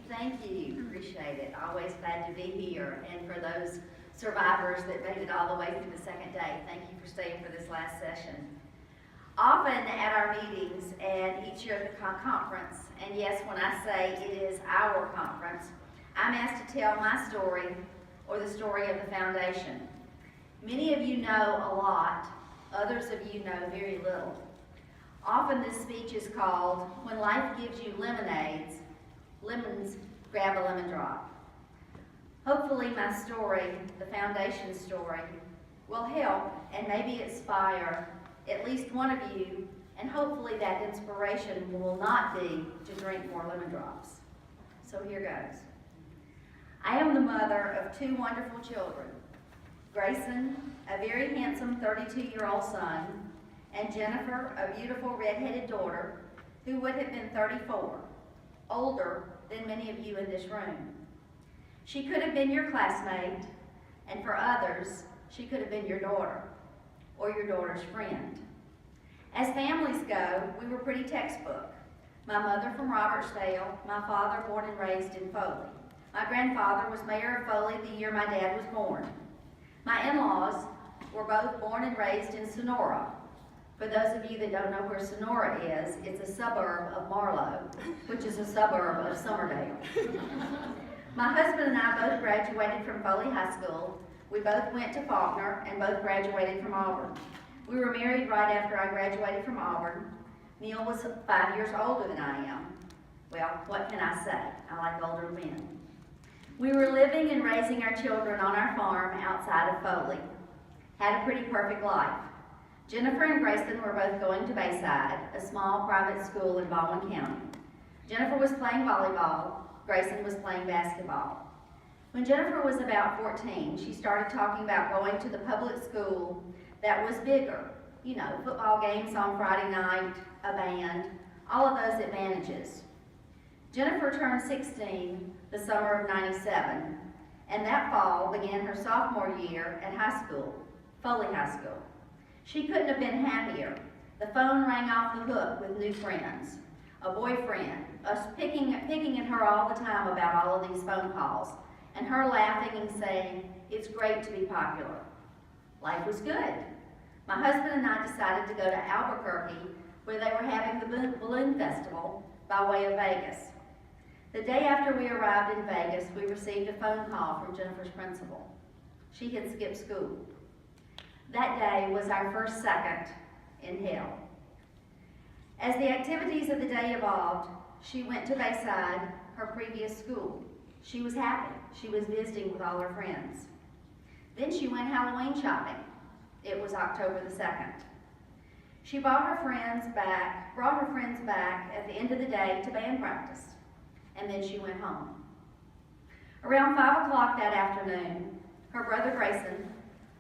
Thank you. Appreciate it. Always glad to be here. And for those survivors that made it all the way through the second day, thank you for staying for this last session. Often at our meetings and each year at the conference, and yes, when I say it is our conference, I'm asked to tell my story or the story of the foundation. Many of you know a lot, others of you know very little. Often this speech is called, "When Life Gives You Lemonades, Lemons Grab a Lemon Drop." Hopefully my story, the foundation story, will help and maybe inspire at least one of you, and hopefully that inspiration will not be to drink more lemon drops. So here goes. I am the mother of two wonderful children, Grayson, a very handsome 32-year-old son, and Jennifer, a beautiful red-headed daughter who would have been 34, older than many of you in this room. She could have been your classmate, and for others, she could have been your daughter or your daughter's friend. As families go, we were pretty textbook. My mother from Robertsdale, my father born and raised in Foley. My grandfather was mayor of Foley the year my dad was born. My in-laws were both born and raised in Sonora. For those of you that don't know where Sonora is, it's a suburb of Marlow, which is a suburb of Somerdale. My husband and I both graduated from Foley High School. We both went to Faulkner and both graduated from Auburn. We were married right after I graduated from Auburn. Neil was 5 years older than I am. Well, what can I say? I like older men. We were living and raising our children on our farm outside of Foley. Had a pretty perfect life. Jennifer and Grayson were both going to Bayside, a small private school in Baldwin County. Jennifer was playing volleyball. Grayson was playing basketball. When Jennifer was about 14, she started talking about going to the public school that was bigger. You know, football games on Friday night, a band, all of those it manages. Jennifer turned 16 the summer of '97, and that fall began her sophomore year at high school, Foley High School. She couldn't have been happier. The phone rang off the hook with new friends, a boyfriend, us picking at her all the time about all of these phone calls, and her laughing and saying, "It's great to be popular." Life was good. My husband and I decided to go to Albuquerque, where they were having the Balloon Festival by way of Vegas. The day after we arrived in Vegas, we received a phone call from Jennifer's principal. She had skipped school. That day was our first second in hell. As the activities of the day evolved, she went to Bayside, her previous school. She was happy. She was visiting with all her friends. Then she went Halloween shopping. It was October the 2nd. She brought her friends back at the end of the day to band practice, and then she went home. Around 5 o'clock that afternoon, her brother Grayson,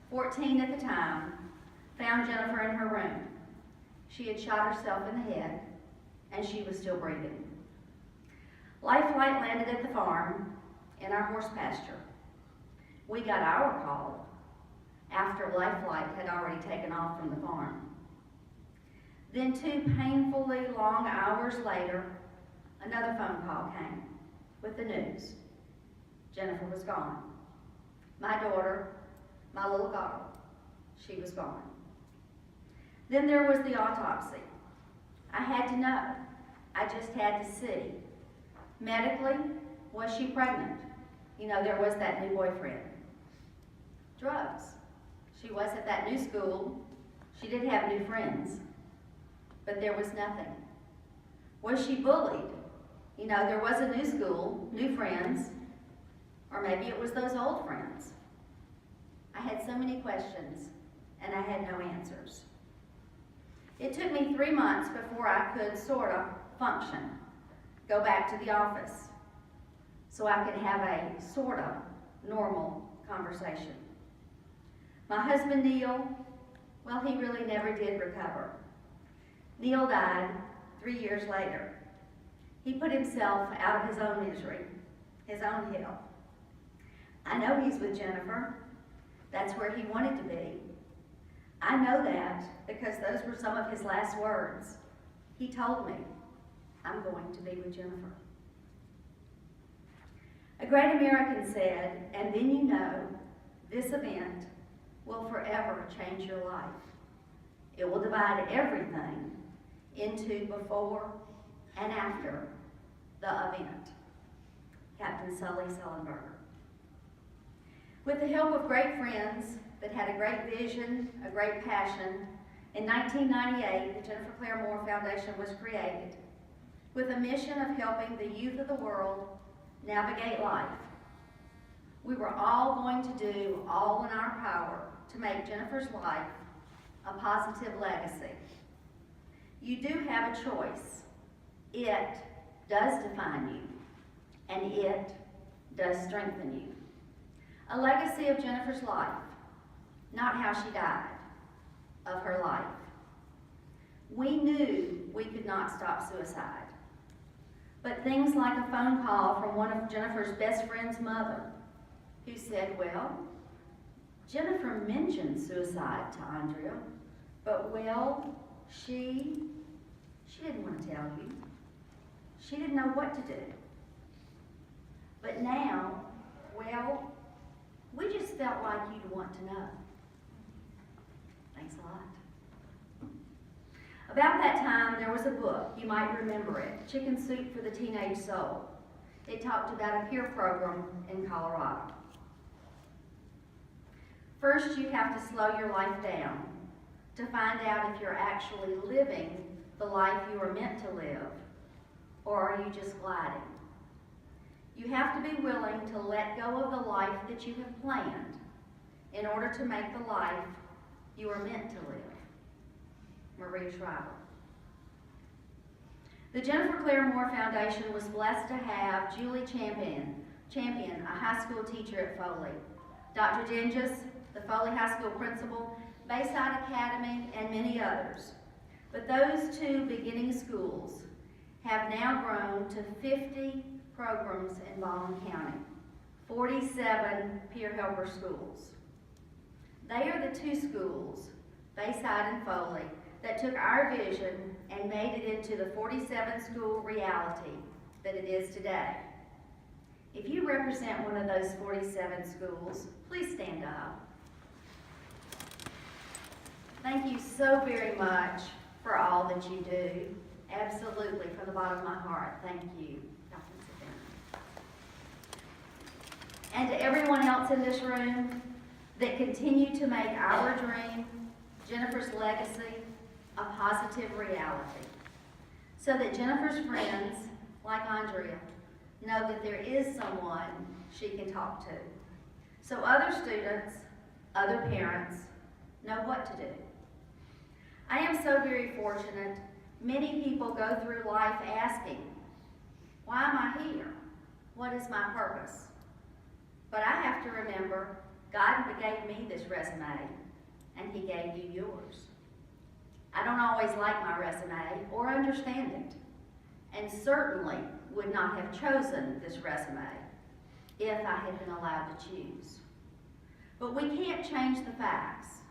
14 at the time, found Jennifer in her room. She had shot herself in the head, and she was still breathing. Life Flight landed at the farm in our horse pasture. We got our call after Life Flight had already taken off from the farm. Then 2 painfully long hours later, another phone call came with the news. Jennifer was gone. My daughter, my little girl, she was gone. Then there was the autopsy. I had to know. I just had to see. Medically, was she pregnant? You know, there was that new boyfriend. Drugs. She was at that new school. She did have new friends, but there was nothing. Was she bullied? You know, there was a new school, new friends, or maybe it was those old friends. I had so many questions, and I had no answers. It took me 3 months before I could sort of function, go back to the office, so I could have a sort of normal conversation. My husband, Neil, well, he really never did recover. Neil died 3 years later. He put himself out of his own misery, his own hell. I know he's with Jennifer. That's where he wanted to be. I know that because those were some of his last words. He told me, "I'm going to be with Jennifer." A great American said, "And then you know, this event will forever change your life. It will divide everything into before and after the event." Captain Sully Sullenberger. With the help of great friends that had a great vision, a great passion, in 1998, the Jennifer Claire Moore Foundation was created with a mission of helping the youth of the world navigate life. We were all going to do all in our power to make Jennifer's life a positive legacy. You do have a choice. It does define you, and it does strengthen you. A legacy of Jennifer's life, not how she died, of her life. We knew we could not stop suicide, but things like a phone call from one of Jennifer's best friend's mother, who said, "Well, Jennifer mentioned suicide to Andrea, but well, she didn't want to tell you. She didn't know what to do. But now, well, we just felt like you'd want to know." Thanks a lot. About that time, there was a book, you might remember it, Chicken Soup for the Teenage Soul. It talked about a peer program in Colorado. First, you have to slow your life down to find out if you're actually living the life you were meant to live, or are you just gliding? You have to be willing to let go of the life that you have planned in order to make the life you are meant to live. Maria Shriver. The Jennifer Claire Moore Foundation was blessed to have Julie Champion, a high school teacher at Foley, Dr. Dinges, the Foley High School principal, Bayside Academy, and many others. But those two beginning schools have now grown to 50 programs in Baldwin County, 47 peer helper schools. They are the two schools, Bayside and Foley, that took our vision and made it into the 47 school reality that it is today. If you represent one of those 47 schools, please stand up. Thank you so very much for all that you do. Absolutely, from the bottom of my heart, thank you. And to everyone else in this room that continue to make our dream, Jennifer's legacy, a positive reality, so that Jennifer's friends, like Andrea, know that there is someone she can talk to, so other students, other parents know what to do. I am so very fortunate. Many people go through life asking, "Why am I here? What is my purpose?" But I have to remember, God gave me this resume, and He gave you yours. I don't always like my resume or understand it, and certainly would not have chosen this resume if I had been allowed to choose. But we can't change the facts.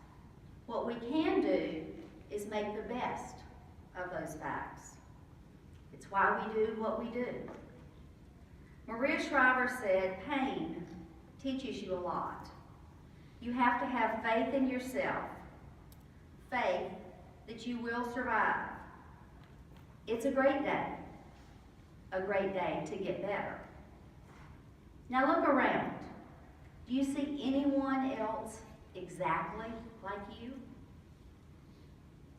What we can do is make the best of those facts. It's why we do what we do. Maria Shriver said, "Pain teaches you a lot. You have to have faith in yourself, faith that you will survive. It's a great day to get better." Now look around. Do you see anyone else exactly like you?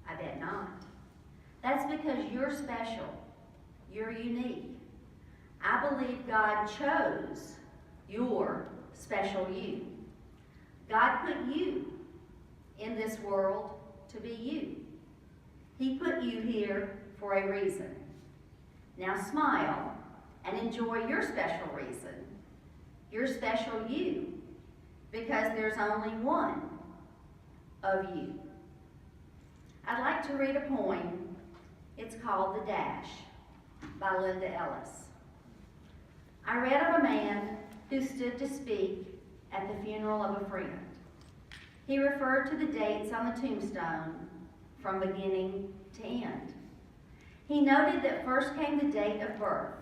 I bet not. That's because you're special. You're unique. I believe God chose your special you. God put you in this world to be you. He put you here for a reason. Now smile and enjoy your special reason, your special you, because there's only one of you. I'd like to read a poem. It's called "The Dash" by Linda Ellis. I read of a man who stood to speak at the funeral of a friend. He referred to the dates on the tombstone from beginning to end. He noted that first came the date of birth,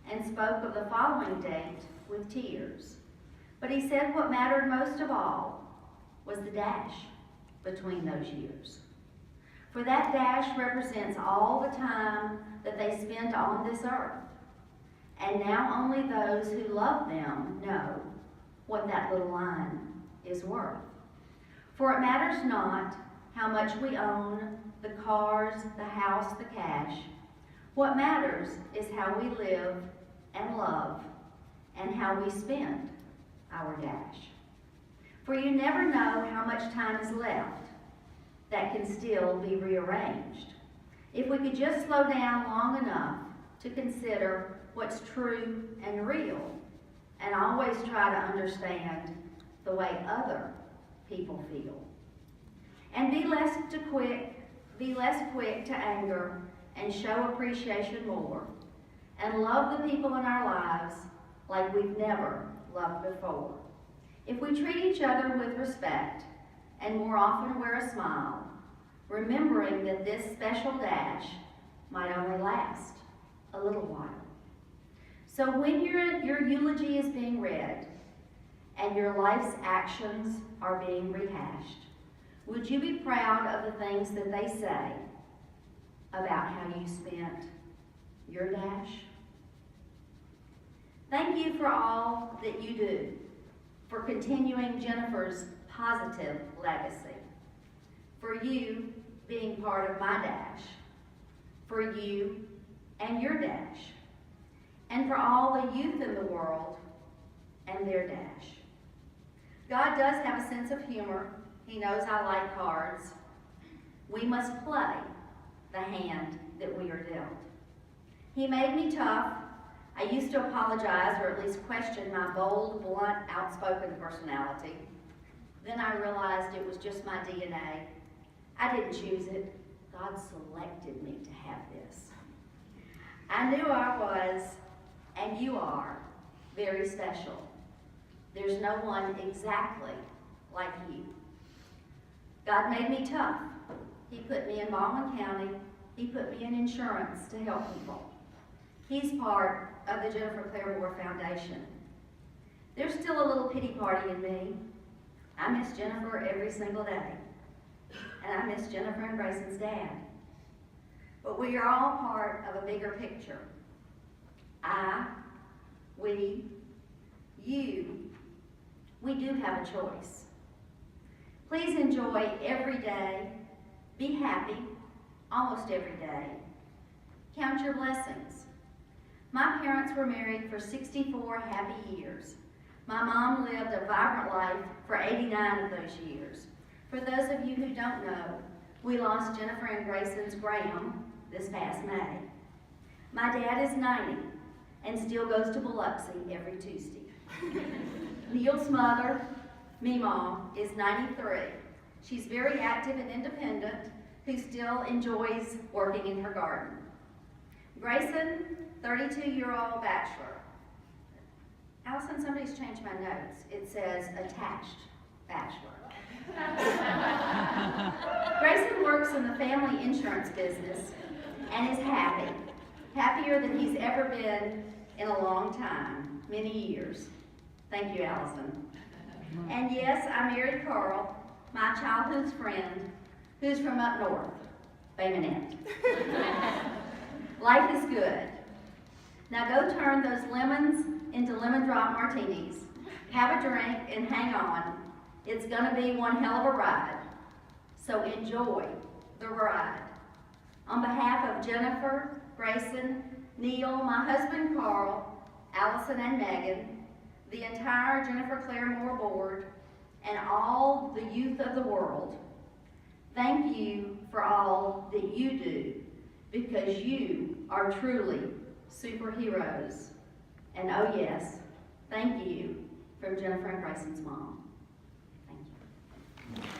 and spoke of the following date with tears. But he said what mattered most of all was the dash between those years. For that dash represents all the time that they spent on this earth. And now only those who love them know what that little line is worth. For it matters not how much we own, the cars, the house, the cash. What matters is how we live and love and how we spend our dash. For you never know how much time is left that can still be rearranged. If we could just slow down long enough to consider what's true and real, and always try to understand the way other people feel. And be less quick to anger and show appreciation more, and love the people in our lives like we've never loved before. If we treat each other with respect and more often wear a smile, remembering that this special dash might only last a little while. So when your eulogy is being read and your life's actions are being rehashed, would you be proud of the things that they say about how you spent your dash? Thank you for all that you do, for continuing Jennifer's positive legacy, for you being part of my dash, for you and your dash, and for all the youth in the world and their dash. God does have a sense of humor. He knows I like cards. We must play the hand that we are dealt. He made me tough. I used to apologize or at least question my bold, blunt, outspoken personality. Then I realized it was just my DNA. I didn't choose it. God selected me to have this. I knew I was, and you are, very special. There's no one exactly like you. God made me tough. He put me in Baldwin County. He put me in insurance to help people. He's part of the Jennifer Claire Moore Foundation. There's still a little pity party in me. I miss Jennifer every single day. And I miss Jennifer and Grayson's dad. But we are all part of a bigger picture. I, we, you, we do have a choice. Please enjoy every day. Be happy almost every day. Count your blessings. My parents were married for 64 happy years. My mom lived a vibrant life for 89 of those years. For those of you who don't know, we lost Jennifer and Grayson's Graham this past May. My dad is 90 and still goes to Biloxi every Tuesday. Neil's mother, Meemaw, is 93. She's very active and independent, who still enjoys working in her garden. Grayson, 32-year-old bachelor. Allison, somebody's changed my notes. It says attached bachelor. Grayson works in the family insurance business and is happy. Happier than he's ever been in a long time, many years. Thank you, Allison. And yes, I married Carl, my childhood's friend, who's from up north, Bay Minette. Life is good. Now go turn those lemons into lemon drop martinis. Have a drink and hang on. It's gonna be one hell of a ride. So enjoy the ride. On behalf of Jennifer, Grayson, Neil, my husband Carl, Allison and Megan, the entire Jennifer Claire Moore board, and all the youth of the world, thank you for all that you do, because you are truly superheroes. And oh yes, thank you from Jennifer and Grayson's mom. Thank you.